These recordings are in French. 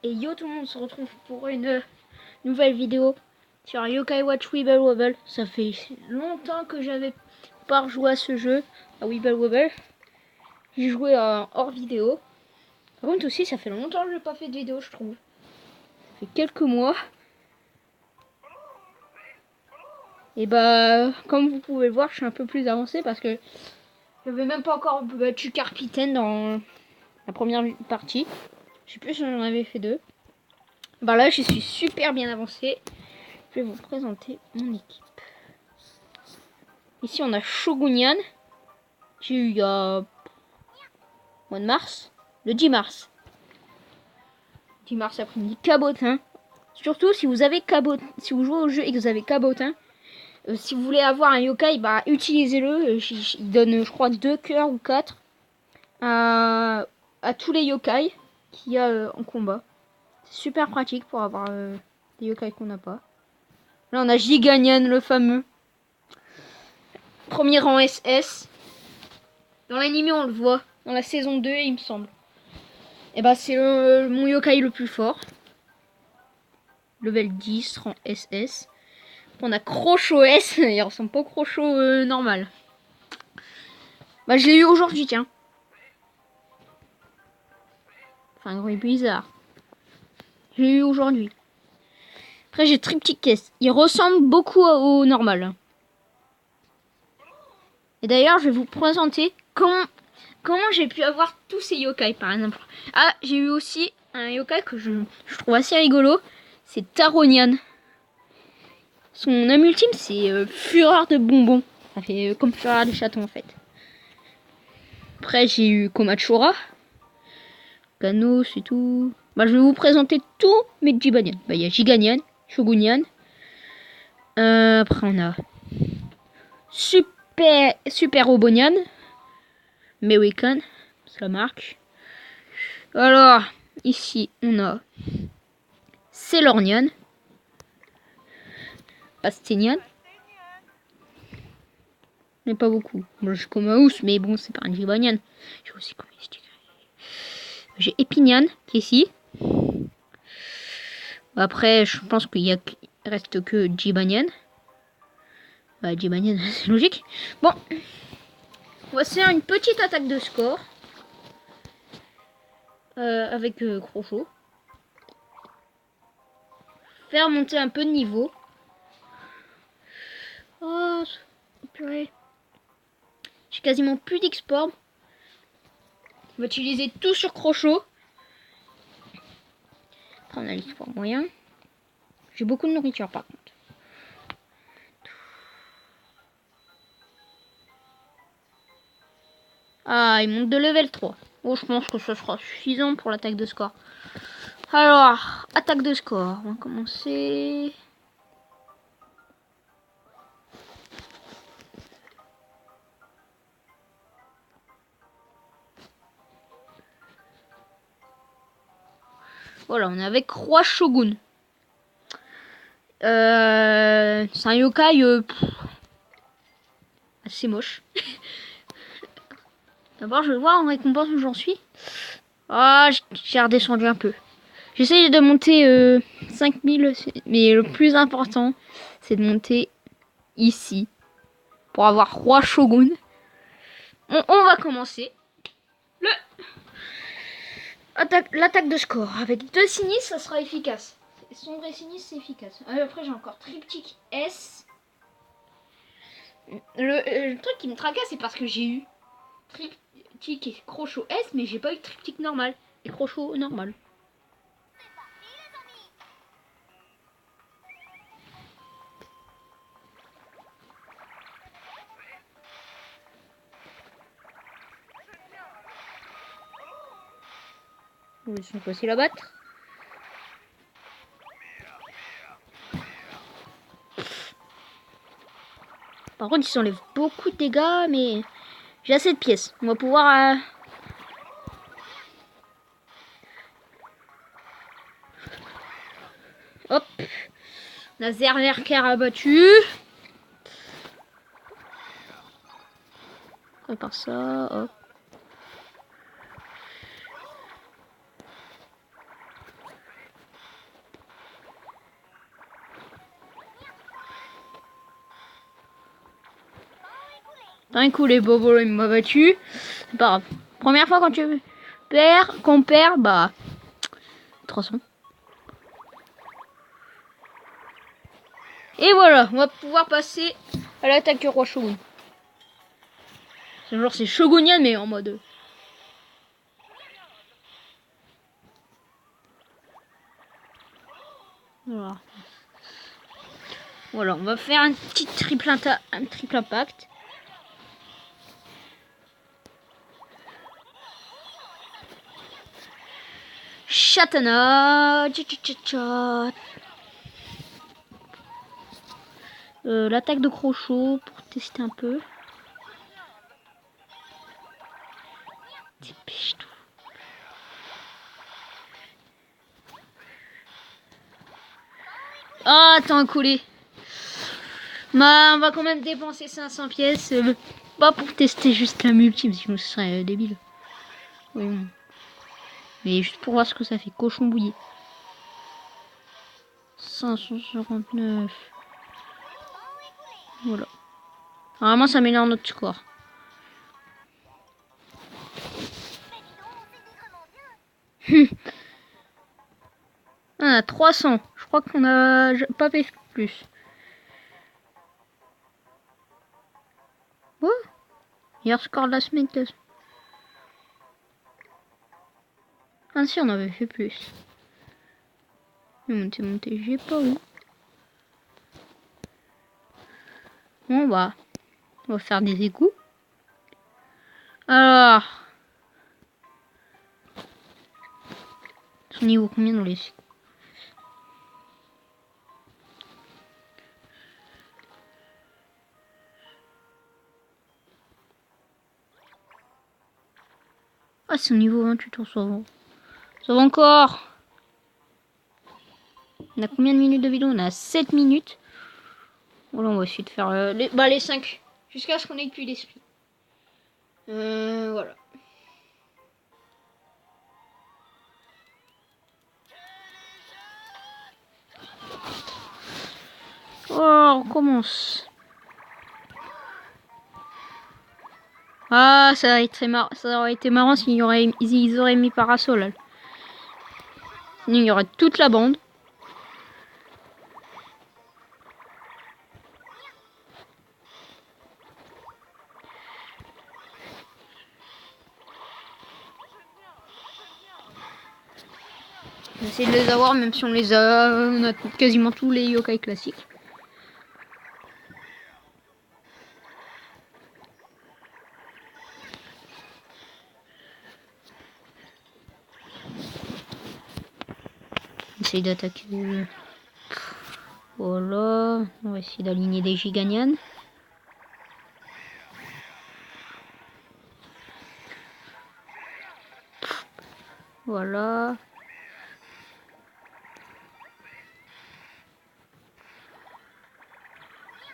Et yo tout le monde, on se retrouve pour une nouvelle vidéo sur Yokai Watch Weeble Wobble. Ça fait longtemps que j'avais pas rejoué à ce jeu, à Weeble Wobble. J'ai joué hors vidéo. Par contre aussi, ça fait longtemps que je n'ai pas fait de vidéo, je trouve. Ça fait quelques mois. Et bah, comme vous pouvez le voir, je suis un peu plus avancé parce que je n'avais même pas encore battu Capitaine dans la première partie. Je sais plus si j'en avais fait deux. Bah là, je suis super bien avancé. Je vais vous présenter mon équipe. Ici, on a Shogunyan. J'ai eu il y a mois de mars. Le 10 mars. 10 mars après-midi. Cabotin. Surtout si vous avez Cabotin. Si vous jouez au jeu et que vous avez Cabotin. Si vous voulez avoir un yokai, bah utilisez-le. Il donne, je crois, 2 cœurs ou 4 à tous les yokai qu'il y a en combat. C'est super pratique pour avoir des yokai qu'on n'a pas. Là, on a Giganyan, le fameux. Premier rang SS. Dans l'anime, on le voit. Dans la saison 2, il me semble. Et bah, c'est mon yokai le plus fort. Level 10, rang SS. On a Crocho S. Il ressemble pas au Crocho normal. Bah, je l'ai eu aujourd'hui, tiens. Enfin, un bruit bizarre. Je l'ai eu aujourd'hui. Après, j'ai Triptyque S. Il ressemble beaucoup au normal. Et d'ailleurs, je vais vous présenter comment j'ai pu avoir tous ces yokai, par exemple. Ah, j'ai eu aussi un yokai que je trouve assez rigolo. C'est Taronian. Son âme ultime, c'est Fureur de bonbons. Ça fait comme Fureur des chatons, en fait. Après, j'ai eu Komachura. Gano, c'est tout. Bah, je vais vous présenter tous mes Gibanyan. Bah, il y a Giganyan, Shogunyan. Après, on a Super Obonyan. Mewikan, ça marque. Alors, ici, on a Selornian. Pastenian. Mais pas beaucoup. Moi, j'ai Komaous, mais bon, c'est pas un Gibanyan. J'ai aussi J'ai Epinian, qui est ici. Après, je pense qu'il reste que Gibanyan. Bah, Gibanyan, c'est logique. Bon, on va faire une petite attaque de score. Avec Crocho. Faire monter un peu de niveau. Oh, purée. J'ai quasiment plus d'export. On va utiliser tout sur Crocho. Après, on a l'export moyen. J'ai beaucoup de nourriture par contre. Ah, il monte de level 3. Oh, je pense que ce sera suffisant pour l'attaque de score. Alors, attaque de score. On va commencer. Voilà, on est avec Roi Shogun. C'est un yokai assez moche. D'abord, je vais voir en récompense où j'en suis. Ah, j'ai redescendu un peu. J'essaye de monter 5000, mais le plus important, c'est de monter ici. Pour avoir Roi Shogun. On va commencer. L'attaque de score. Avec 2 sinistres, ça sera efficace. Sombre et sinistre, c'est efficace. Après, j'ai encore Triptyque S. Le truc qui me tracasse, c'est parce que j'ai eu Triptyque et Crocho S, mais j'ai pas eu Triptyque normal. Et Crocho normal. Ils sont faciles à battre. Par contre, ils s'enlèvent beaucoup de dégâts, mais j'ai assez de pièces. On va pouvoir... Hop. On a Zerwerker abattu. On prépare ça. Hop. D'un coup, les bobos, il m'a battu. C'est pas grave. Première fois qu'on perd, bah, 300. Et voilà, on va pouvoir passer à l'attaque du roi Shogun. C'est genre, c'est Shogunyan, mais en mode... Voilà. Voilà, on va faire un petit triple impact. Chatana. L'attaque de Crochet pour tester un peu. Dépêche-toi. Ah, attends, un coulé. Bah, on va quand même dépenser 500 pièces. Pas pour tester juste la multi, sinon ce serait débile. Oui, bon. Mais juste pour voir ce que ça fait. Cochon bouilli. 559. Voilà. Normalement, ça améliore notre score. On a 300. Je crois qu'on a pas fait plus. Oh, meilleur score de la semaine. Ah si, on avait fait plus. Monter, j'ai pas où. Bon bah, on va faire des égouts. Alors, son niveau combien dans les égouts? Ah, c'est au niveau 28 on ça va. Ça va encore. On a combien de minutes de vidéo? On a 7 minutes. Voilà, on va essayer de faire les 5. Jusqu'à ce qu'on ait plus d'esprit. Voilà. Oh, on commence. Ah, ça aurait été marrant s'ils auraient mis Parasol. Sinon, il y aurait toute la bande. On essaie de les avoir, même si on a quasiment tous les yokai classiques. On essaye d'attaquer. Voilà. On va essayer d'aligner des Giganian. Voilà.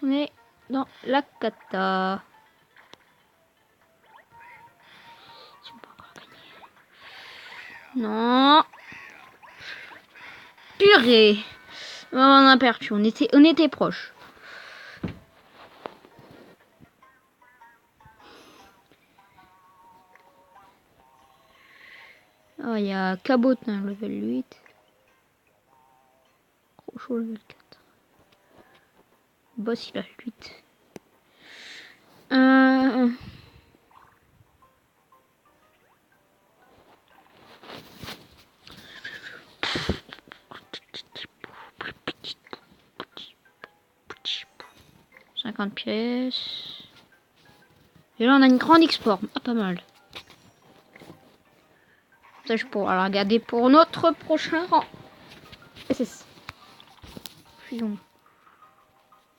On est dans la kata. Non. Purée. On a perdu. On était proche. Oh, il y a Cabotin, level 8. Crochot, level 4. Boss, il a 8. Pièces. Et là, on a une grande export. Ah, pas mal. Ça, je pourrais la regarder pour notre prochain rang. SS. Fusion.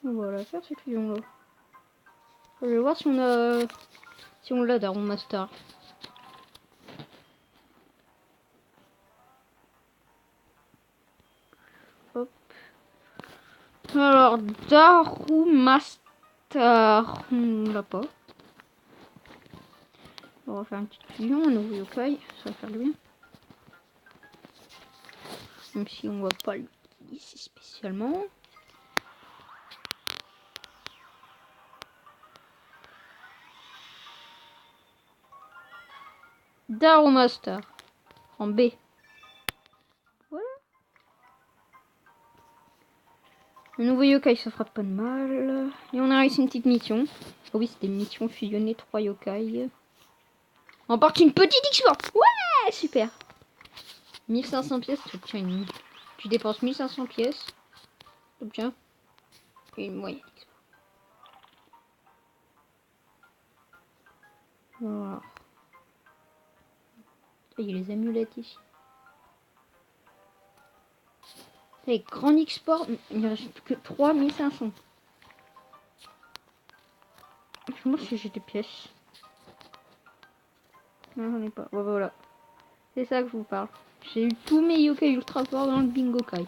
On va la faire cette fusion là. Je vais voir si on l'a dans Master. Hop. Alors, Daru Master, on l'a pas. On va faire une petite fusion, un nouveau yokai, ça va faire du bien. Même si on va pas l'utiliser spécialement. d'Aromastar. En B. Voilà. Le nouveau yokai, ça fera pas de mal. Et on a réussi une petite mission. Oh oui, c'était une mission fusionner 3 yokai. On emporte une petite export. Ouais, super. 1500 pièces, tu obtiens une... Tu dépenses 1500 pièces. Tu obtiens une moyenne. Voilà. Il y a les amulettes ici. Avec grand export, il ne reste plus que 3500. Moi, si j'ai des pièces. Non, j'en ai pas. Ouais, voilà. C'est ça que je vous parle. J'ai eu tous mes yokai ultra forts dans le bingo kai.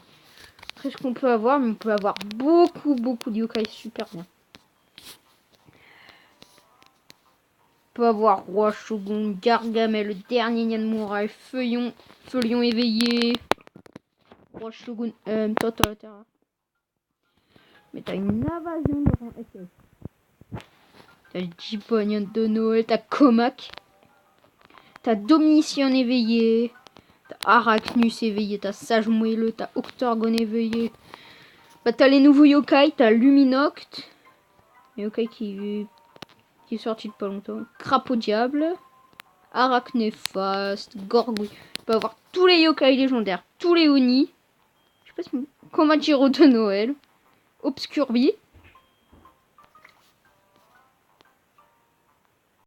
Après, ce qu'on peut avoir, mais on peut avoir beaucoup de yokai super bien. On peut avoir Roi Shogun, Gargamel, le dernier Nyan Mouraï, Feuillon éveillé. Roi Shogun, toi, Terra. Mais t'as une invasion de rang SS. T'as le Jiponian de Noël, t'as Comac. T'as Domicien éveillé. T'as Arachnus éveillé, t'as Sage Moelleux, t'as Octorgone éveillé. Bah t'as les nouveaux yokai, t'as Luminoct. Yokai qui est sorti de pas longtemps. Crapaud Diable. Arachnéfaste, Gorgouille. Tu peux avoir tous les yokai légendaires, tous les Oni. Je sais pas si... Komachiro de Noël. Obscurbi.